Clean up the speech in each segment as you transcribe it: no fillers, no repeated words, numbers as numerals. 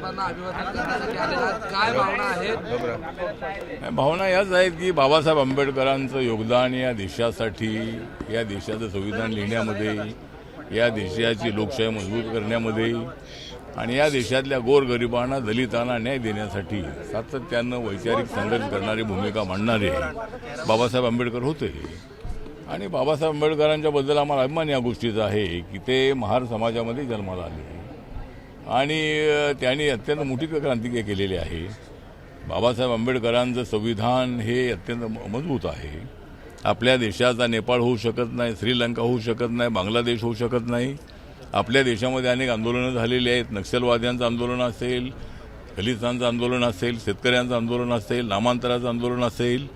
बाबासाहेबांना अभिवादन करण्यासाठी आलेला आहात. काय भावना आहेत? भावना याच आहेत की बाबासाहेब आंबेडकरांचं योगदान या देशासाठी, या देशाचं संविधान लिहिण्यामध्ये, या देशाची लोकशाही मजबूत करण्यामध्ये आणि या देशातल्या गोरगरिबांना दलितांना न्याय देण्यासाठी सातत्यानं वैचारिक संघर्ष करणारी भूमिका मांडणारे बाबासाहेब आंबेडकर होते. आणि बाबासाहेब आंबेडकरांच्याबद्दल आम्हाला अभिमान या गोष्टीचा आहे की ते महार समाजामध्ये जन्माला आले आणि त्यांनी अत्यंत मोठी क्रांती केलेली आहे. बाबासाहेब आंबेडकरांचं संविधान हे अत्यंत मजबूत आहे. आपल्या देशाचा नेपाळ होऊ शकत नाही, श्रीलंका होऊ शकत नाही, बांगलादेश होऊ शकत नाही. आपल्या देशामध्ये अनेक आंदोलनं झालेली आहेत. नक्षलवाद्यांचं आंदोलन असेल, दलितांचं आंदोलन असेल, शेतकऱ्यांचं आंदोलन असेल, नामांतराचं आंदोलन असेल,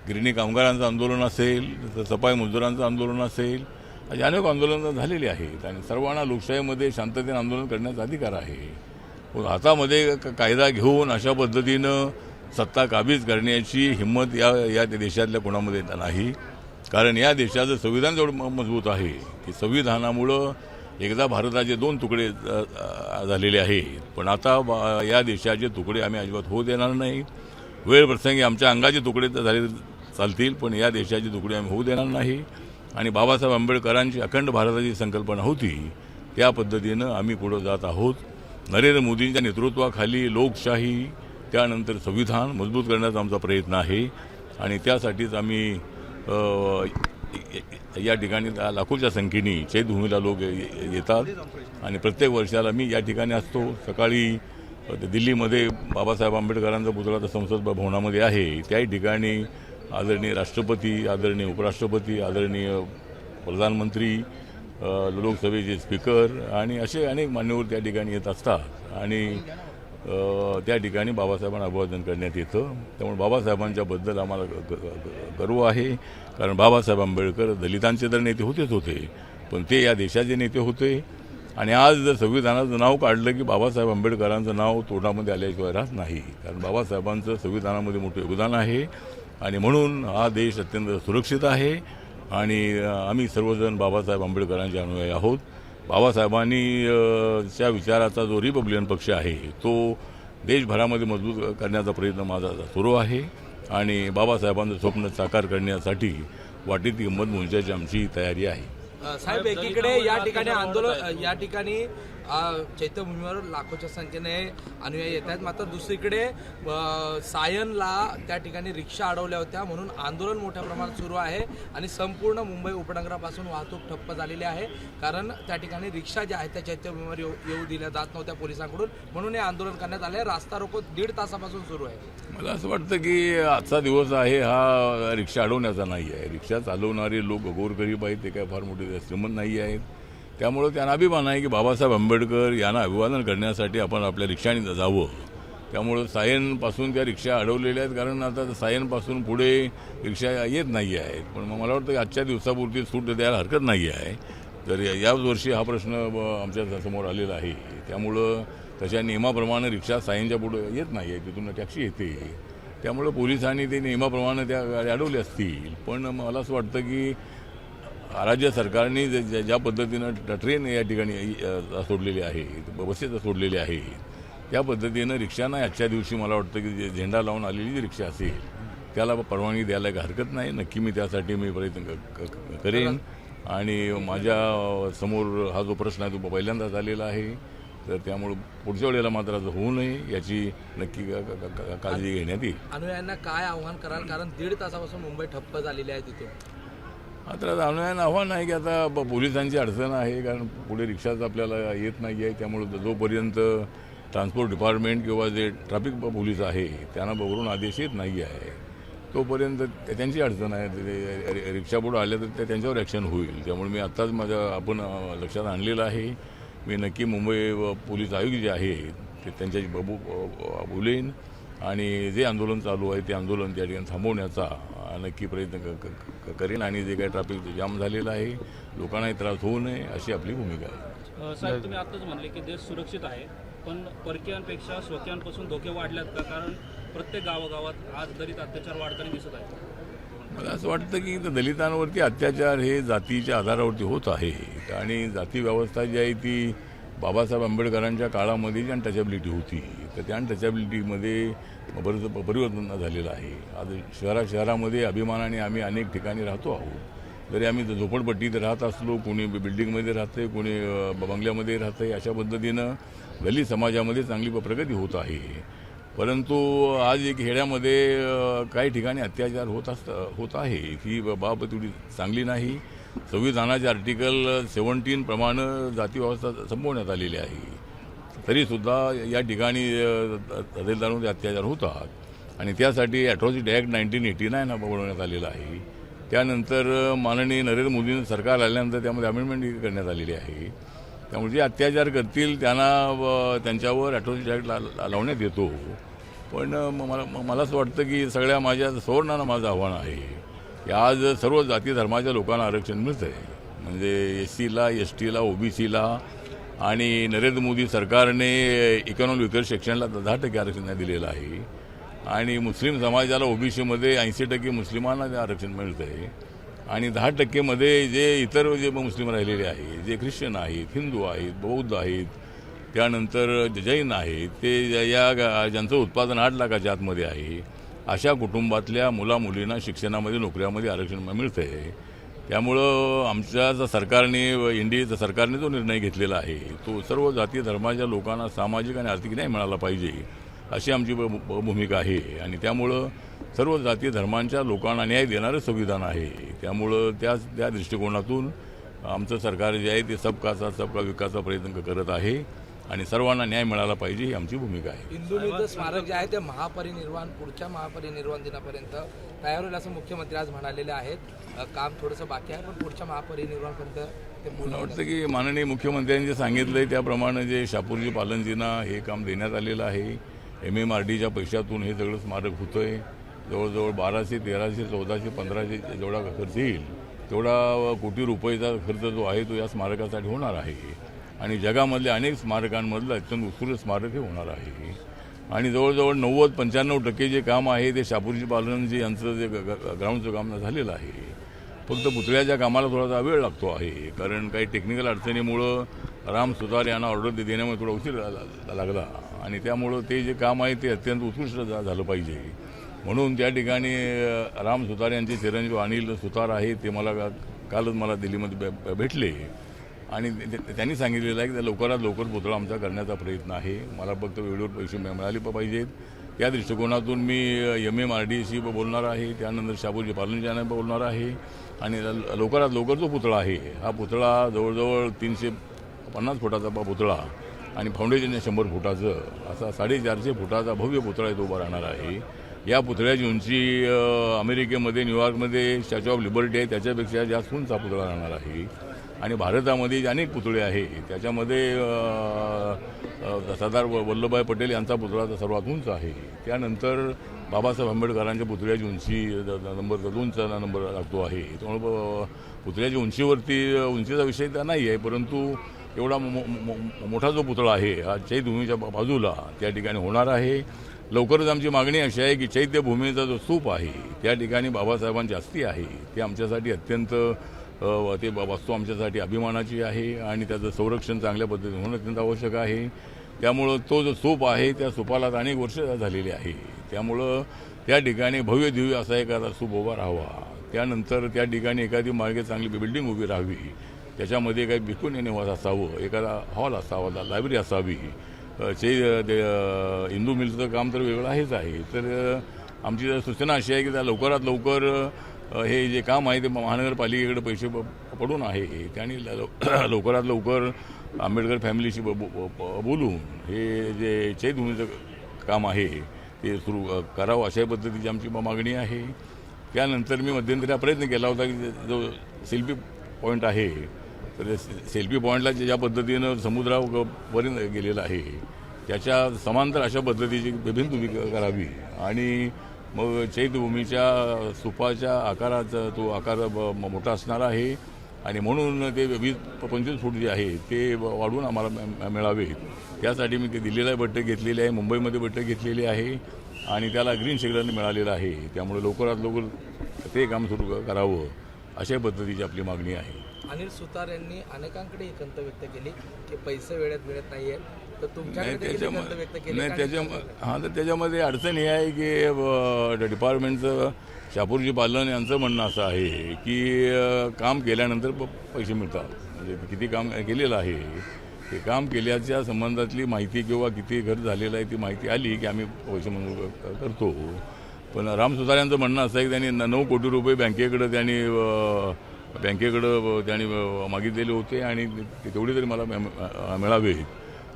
गिरणी कामगारांचं आंदोलन असेल, सफाई मजुरांचं आंदोलन असेल, अशी अनेक आंदोलनं झालेली आहेत आणि सर्वांना लोकशाहीमध्ये शांततेने आंदोलन करण्याचा अधिकार आहे. पण हातामध्ये कायदा घेऊन अशा पद्धतीनं सत्ता काबीज करण्याची हिंमत या देशातल्या कोणामध्ये नाही. कारण या देशाचं संविधान जेवढं मजबूत आहे की संविधानामुळं एकदा भारताचे 2 तुकडे झालेले आहेत. पण आता या देशाचे तुकडे आम्ही अजिबात होऊ देणार नाही. वेळ प्रसंगी आमच्या अंगाचे तुकडे झाले चालतील, पण या देशाचे तुकडे आम्ही होऊ देणार नाही. आणि बाबासाहेब आंबेडकरांची अखंड भारताची संकल्पना होती, त्या पद्धतीनं आम्ही पुढं जात आहोत. नरेंद्र मोदींच्या नेतृत्वाखाली लोकशाही, त्यानंतर संविधान मजबूत करण्याचा आमचा प्रयत्न आहे. आणि त्यासाठीच आम्ही या ठिकाणी लाखोच्या संख्येने चैत्यभूमीला लोक येतात आणि प्रत्येक वर्षाला मी या ठिकाणी असतो. सकाळी दिल्लीमध्ये बाबासाहेब आंबेडकरांचा पुतळा तर संसद भवनामध्ये आहे, त्याही ठिकाणी आदरणीय राष्ट्रपती, आदरणीय उपराष्ट्रपती, आदरणीय प्रधानमंत्री, लोकसभेचे स्पीकर आणि असे अनेक मान्यवर त्या ठिकाणी येत असतात आणि त्या ठिकाणी बाबासाहेबांना अभिवादन करण्यात येतं. त्यामुळे बाबासाहेबांच्याबद्दल आम्हाला गर्व आहे. कारण बाबासाहेब आंबेडकर दलितांचे तर नेते होतेच होते, पण ते या देशाचे नेते होते. आणि आज जर संविधानाचं नाव काढलं की बाबासाहेब आंबेडकरांचं नाव तोंडामध्ये आल्याशिवाय राहत नाही. कारण बाबासाहेबांचं संविधानामध्ये मोठं योगदान आहे आणि म्हणून हा देश अत्यंत सुरक्षित आहे. आणि आम्ही सर्वजण बाबासाहेब आंबेडकरांचे अनुयायी आहोत. बाबासाहेबांनी च्या विचाराचा जो रिपब्लिकन पक्ष आहे तो देशभरामध्ये मजबूत करण्याचा प्रयत्न माझा सुरू आहे. आणि बाबासाहेबांचं स्वप्न साकार करण्यासाठी वाटेत हिंमत मोर्चाची आमची तयारी आहे. साहेब, एकीकडे या ठिकाणी आंदोलन, या ठिकाणी चैत्यभूमीवर लाखोच्या संख्येने अनुयायी येत आहेत, मात्र दुसरीकडे सायनला त्या ठिकाणी रिक्षा अडवल्या होत्या म्हणून आंदोलन मोठ्या प्रमाणात सुरू आहे आणि संपूर्ण मुंबई उपनगरापासून वाहतूक ठप्प झालेली आहे. कारण त्या ठिकाणी रिक्षा ज्या आहेत त्या चैत्यभूमीवर येऊ दिल्या जात नव्हत्या पोलिसांकडून, म्हणून हे आंदोलन करण्यात आले. रास्ता रोको 1.5 तासापासून सुरू आहे. मला असं वाटतं की आजचा दिवस आहे हा रिक्षा अडवण्याचा नाही आहे. रिक्षा चालवणारे लोक गोरगरीब आहेत, ते काय फार मोठे श्रीमंत नाही आहेत. त्यामुळं त्यांना अभिमान आहे की बाबासाहेब आंबेडकर यांना अभिवादन करण्यासाठी आपण आपल्या रिक्षाने जावं. त्यामुळं सायनपासून त्या रिक्षा अडवलेल्या आहेत. कारण आता सायनपासून पुढे रिक्षा येत नाही आहेत. पण मला वाटतं की आजच्या दिवसापुरती सूट द्यायला हरकत नाही आहे. तर याच वर्षी हा प्रश्न आमच्या समोर आलेला आहे. त्यामुळं तशा नियमाप्रमाणे रिक्षा सायनच्या पुढे येत नाही आहे, तिथून टॅक्सी येते. त्यामुळं पोलिसांनी ते नियमाप्रमाणे त्या गाड्या अडवल्या असतील. पण मला असं वाटतं की राज्य सरकारने ज्या पद्धतीनं ट्रेन या ठिकाणी सोडलेली आहे, बसेस सोडलेली आहे, त्या पद्धतीनं रिक्षांना आजच्या दिवशी मला वाटतं की झेंडा लावून आलेली जी रिक्षा असेल त्याला परवानगी द्यायला काही हरकत नाही. नक्की मी त्यासाठी प्रयत्न करेन. आणि माझ्या समोर हा जो प्रश्न आहे तो पहिल्यांदाच आलेला आहे. तर त्यामुळे पुढच्या वेळेला मात्र असं होऊ नये याची नक्की काळजी घेण्यात येईल. अनुयायांना काय आव्हान कराल? कारण 1.5 तासापासून मुंबई ठप्प झालेली आहे तिथे. आता अनुयायांना आव्हान आहे की आता पोलिसांची अडचण आहे. कारण पुढे रिक्षाच आपल्याला येत नाही आहे. त्यामुळे जोपर्यंत ट्रान्सपोर्ट डिपार्टमेंट किंवा जे ट्रॅफिक पोलीस आहे त्यांना बघून आदेश येत नाही आहे तोपर्यंत त्यांची अडचण आहे. रिक्षा पुढे आल्या तर त्यांच्यावर ॲक्शन होईल. त्यामुळे मी आत्ताच आपण लक्षात आणलेलं आहे. मी नक्की मुंबई पोलीस आयुक्त जे आहेत ते त्यांच्याशी बोलेन आणि जे आंदोलन चालू आहे ते आंदोलन त्या ठिकाणी थांबवण्याचा नक्की प्रयत्न करेन. आणि जे काही ट्रॅफिक जाम झालेलं आहे लोकांनाही त्रास होऊ नये अशी आपली भूमिका आहे. साहेब, तुम्ही आत्ताच म्हणले की देश सुरक्षित आहे, पण परकीयांपेक्षा स्वकीयांपासून धोके वाढल्यात का? कारण प्रत्येक गावागावात आज दलित अत्याचार वाढताना दिसत आहे. मला असं वाटतं की दलितांवरती अत्याचार हे जातीच्या आधारावरती होत आहे आणि जाती व्यवस्था जी आहे ती बाबासाहेब आंबेडकरांच्या काळामध्ये जी अनटचॅबिलिटी होती तर त्या अनटचॅबिलिटीमध्ये बरंच परिवर्तन झालेलं आहे. आज शहरामध्ये अभिमानाने आम्ही अनेक ठिकाणी राहतो आहोत. जरी आम्ही झोपडपट्टीत राहत असलो, कोणी बिल्डिंगमध्ये राहते, कोणी बंगल्यामध्ये राहते, अशा पद्धतीनं दलित समाजामध्ये चांगली प्रगती होत आहे. परंतु आज एक खेड्यामध्ये काही ठिकाणी अत्याचार होत आहे. ही बाब तेवढी चांगली नाही. संविधानाचे आर्टिकल 17 प्रमाणे जाती व्यवस्था संपवण्यात आलेली आहे. तरीसुद्धा या ठिकाणी तहसीलदारांमध्ये अत्याचार होतात आणि त्यासाठी अॅट्रॉसिटी ॲक्ट 1989 बनवण्यात आलेला आहे. त्यानंतर माननीय नरेंद्र मोदी सरकार आल्यानंतर त्यामध्ये अमेंडमेंट करण्यात आलेली आहे. त्यामुळे जे अत्याचार करतील त्यांना त्यांच्यावर अॅट्रॉसिटी ॲक्ट लावण्यात येतो. पण मला असं वाटतं की सगळ्या माझ्या सवर्णांना माझं आव्हान आहे की आज सर्व जाती धर्माच्या लोकांना आरक्षण मिळतं आहे. म्हणजे SCला, STला, OBCला आणि नरेंद्र मोदी सरकारने इकॉनॉमिक विकर सेक्शनला 10% आरक्षण दिलेलं आहे आणि मुस्लिम समाजाला OBCमध्ये 80% मुस्लिमांना आरक्षण मिळतं आहे आणि 10% जे इतर जे मुस्लिम राहिलेले आहेत, जे ख्रिश्चन आहेत, हिंदू आहेत, बौद्ध आहेत, त्यानंतर जैन आहेत, ते ज्यांचं उत्पादन 8 लाखाच्या आतमध्ये आहे, अशा कुटुंबातल्या मुलामुलींना शिक्षणामध्ये नोकऱ्यामध्ये आरक्षण मिळतं आहे. त्यामुळं आमच्या सरकारने इंडियाच्या सरकारने जो निर्णय घेतलेला आहे तो सर्व जाती धर्माच्या लोकांना सामाजिक आणि आर्थिक न्याय मिळाला पाहिजे अशी आमची भूमिका आहे आणि त्यामुळं सर्व जाती धर्मांच्या लोकांना न्याय देणारं संविधान आहे. त्यामुळं त्या दृष्टिकोनातून आमचं सरकार जे आहे ते सबका विकासाचा प्रयत्न करत आहे आणि सर्वांना न्याय मिळाला पाहिजे ही आमची भूमिका आहे. हिंदू मित्र स्मारक जे आहे ते पुढच्या महापरिनिर्वाण दिनापर्यंत तयार होईल असं मुख्यमंत्री आज म्हणालेले आहेत. काम थोडंसं बाकी आहे पण पुढच्या महापरिनिर्वाणपर्यंत ते मला वाटतं की माननीय मुख्यमंत्र्यांनी जे सांगितलं आहे त्याप्रमाणे जे शापूरजी पालनजींना हे काम देण्यात आलेलं आहे. MMRDच्या पैशातून हे सगळं स्मारक होतं आहे. जवळजवळ 1200, 1300, 1400, 1500 जेवढा खर्च येईल तेवढा कोटी रुपयेचा खर्च जो आहे तो या स्मारकासाठी होणार आहे आणि जगामधल्या अनेक स्मारकांमधलं अत्यंत उत्कृष्ट स्मारक हे होणार आहे आणि जवळजवळ 90-95% जे काम आहे ते शापूरजी पालनजी यांचं जे ग्राउंडचं काम झालेलं आहे. फक्त पुतळ्याच्या कामाला थोडासा वेळ लागतो आहे कारण काही टेक्निकल अडचणीमुळं राम सुतार यांना ऑर्डर देण्यामध्ये थोडा उशीर लागला आणि त्यामुळं ते जे काम आहे ते अत्यंत उत्कृष्ट झालं पाहिजे. म्हणून त्या ठिकाणी राम सुतार यांचे चिरंजीव अनिल सुतार आहे ते कालच मला दिल्लीमध्ये भेटले आणि त्यांनी सांगितलेलं आहे की लवकरात लवकर पुतळा आमचा करण्याचा प्रयत्न आहे. मला फक्त वेळेवर पैसे मिळाले पाहिजेत. त्या दृष्टिकोनातून मी MMRDशी बोलणार आहे, त्यानंतर शापूरजी पालनजी यांना बोलणार आहे आणि लवकरात लवकर जो पुतळा आहे हा पुतळा जवळजवळ 350 फुटाचा पुतळा आणि फाउंडेशन 100 फुटाचं असा 450 फुटाचा भव्य पुतळा इथं उभा राहणार आहे. या पुतळ्याची उंची अमेरिकेमध्ये न्यूयॉर्कमध्ये स्टॅच्यू ऑफ लिबर्टी आहे त्याच्यापेक्षा जास्त उंच हा पुतळा राहणार आहे आणि भारतामध्ये जे अनेक पुतळे आहे त्याच्यामध्ये सरदार वल्लभभाई पटेल यांचा पुतळा सर्वात उंच आहे. त्यानंतर बाबासाहेब आंबेडकरांच्या पुतळ्याची उंची नंबर 2चा नंबर लागतो आहे. त्यामुळे पुतळ्याच्या उंचीचा विषय तर नाही आहे परंतु एवढा मोठा जो पुतळा आहे हा चैत्यभूमीच्या बाजूला त्या ठिकाणी होणार आहे. लवकरच आमची मागणी अशी आहे की चैत्यभूमीचा जो स्तूप आहे त्या ठिकाणी बाबासाहेबांची अस्थी आहे ते आमच्यासाठी अत्यंत ते वास्तू आमच्यासाठी अभिमानाची आहे आणि त्याचं संरक्षण चांगल्या पद्धतीने होणं अत्यंत आवश्यक आहे. त्यामुळं तो जो स्तूप आहे त्या स्तूपाला अनेक वर्ष झालेली आहे. त्यामुळं त्या ठिकाणी भव्य दिव्य असा एखादा स्तूप उभा राहावा. त्यानंतर त्या ठिकाणी एखादी मार्गे चांगली बिल्डिंग उभी राहावी, त्याच्यामध्ये काही भिकून निवास असावं, एखादा हॉल असावा, लायब्ररी असावी. हिंदू मिलचं काम तर वेगळं आहे. तर आमची सूचना अशी आहे की त्या लवकरात लवकर हे जे काम आहे ते महानगरपालिकेकडे पैसे पडून आहे त्याने लवकरात लवकर आंबेडकर फॅमिलीशी बोलून हे जे चैत्यभूमीचं काम आहे ते सुरू करावं अशा पद्धतीची आमची मागणी आहे. त्यानंतर मी मध्यंतरी हा प्रयत्न केला होता की जो सेल्फी पॉईंट आहे तर सेल्फी पॉईंटला ज्या पद्धतीनं समुद्रापर्यंत गेलेला आहे त्याच्या समांतर अशा पद्धतीची भिंत उभी करावी आणि मग चैत्यभूमीच्या स्तूपाच्या आकाराचा तो आकार मोठा असणार आहे आणि म्हणून ते 20-25 फूट जे आहे ते वाढवून आम्हाला मिळावे. त्यासाठी मी ते दिल्लीला बैठक घेतलेली आहे, मुंबईमध्ये बैठक घेतलेली आहे आणि त्याला ग्रीन सिग्नल मिळालेला आहे. त्यामुळे लवकरात लवकर ते काम सुरू करावं अशा पद्धतीची आपली मागणी आहे. अनिल सुतार यांनी अनेकांकडे ही खंत व्यक्त केली की पैसे वेळेत मिळत नाहीये, तर तुमच्याकडे देखील ही खंत व्यक्त केली. नाही तर त्याच्यामध्ये अडचण ही आहे की डिपार्टमेंटचं शापूरजी पालन यांचं म्हणणं असं आहे की काम केल्यानंतर पैसे मिळतात. म्हणजे किती काम केलेलं आहे ते काम केल्याच्या संबंधातली माहिती किंवा किती खर्च झालेला आहे ती माहिती आली की आम्ही पैसे मंजूर करतो. पण राम सुतार यांचं म्हणणं असं आहे की त्यांनी 9 कोटी रुपये बँकेकडं त्यांनी मागितलेले होते आणि तेवढे तरी मला मिळावेत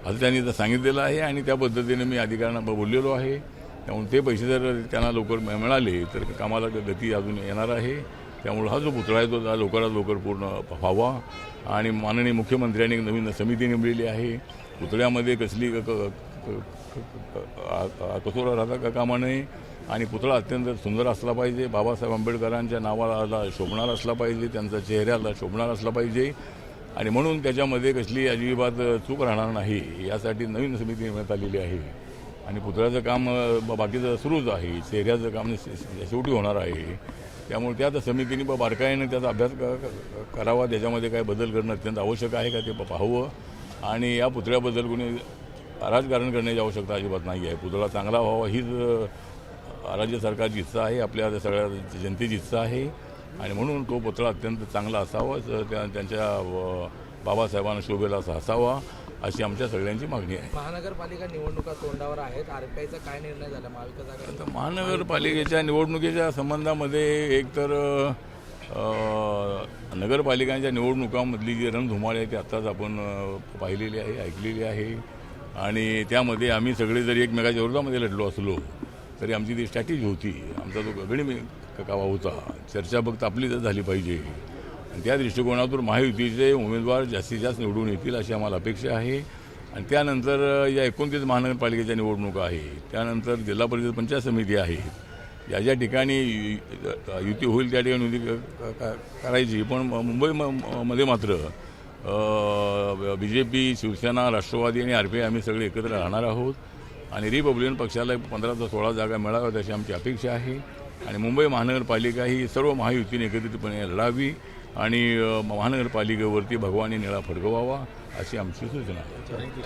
असं त्यांनी सांगितलेलं आहे आणि त्या पद्धतीने मी अधिकाऱ्यांना बोललेलो आहे. त्यामुळे ते पैसे जर त्यांना लवकर मिळाले तर कामाला गती अजून येणार आहे. त्यामुळे हा जो पुतळा आहे तो लवकरात लवकर पूर्ण व्हावा आणि माननीय मुख्यमंत्र्यांनी एक नवीन समिती नेमलेली आहे. पुतळ्यामध्ये कसली कचोरा राहता कामा नये आणि पुतळा अत्यंत सुंदर असला पाहिजे. बाबासाहेब आंबेडकरांच्या नावाला शोभणार असला पाहिजे, त्यांच्या चेहऱ्याला शोभणार असला पाहिजे आणि म्हणून त्याच्यामध्ये कसली अजिबात चूक राहणार नाही यासाठी नवीन समिती नेमण्यात आलेली आहे. आणि पुतळ्याचं काम बाकीचं सुरूच आहे, चेहऱ्याचं काम शेवटी होणार आहे. त्यामुळे त्या समितीने बारकाईने त्याचा अभ्यास करावा, त्याच्यामध्ये काय बदल करणं अत्यंत आवश्यक आहे का ते पाहावं. आणि या पुतळ्याबद्दल कोणी राजकारण करण्याची आवश्यकता अजिबात नाही आहे. पुतळा चांगला व्हावा हीच राज्य सरकारची इच्छा आहे, आपल्या सगळ्या जनतेची इच्छा आहे आणि म्हणून तो पुतळा अत्यंत चांगला असावा, त्यांच्या बाबासाहेबांना शोभेला असा असावा अशी आमच्या सगळ्यांची मागणी आहे. महानगरपालिका निवडणुका तोंडावर आहेत, आरपीआयचा काय निर्णय झाला महाविकास आघाडीचा? महानगरपालिकेच्या निवडणुकीच्या संबंधामध्ये एकतर नगरपालिकांच्या निवडणुकांमधली जी रणधुमाळी आहे ती आत्ताच आपण पाहिलेली आहे, ऐकलेली आहे आणि त्यामध्ये आम्ही सगळे जरी एकमेकाच्या विरोधामध्ये लढलो असलो तरी आमची ती स्ट्रॅटेजी होती, आमचा तो गणिमी कावा होता. चर्चा फक्त आपली झाली पाहिजे आणि त्या दृष्टिकोनातून महायुतीचे उमेदवार जास्तीत जास्त निवडून येतील अशी आम्हाला अपेक्षा आहे. आणि त्यानंतर या 29 महानगरपालिकेच्या निवडणुका आहेत, त्यानंतर जिल्हा परिषद पंचायत समिती आहेत, ज्या ठिकाणी युती होईल त्या ठिकाणी युती करायची. पण मुंबईमध्ये मात्र BJP, शिवसेना, राष्ट्रवादी आणि RPI आम्ही सगळे एकत्र राहणार आहोत आणि रिपब्लिकन पक्षाला 15 ते 16 जागा मिळाव्यात अशी आमची अपेक्षा आहे. आणि मुंबई महानगरपालिका ही सर्व महायुतीने एकत्रितपणे लढावी आणि महानगरपालिकेवरती भगवानी निळा फडकवावा अशी आमची सूचना आहे.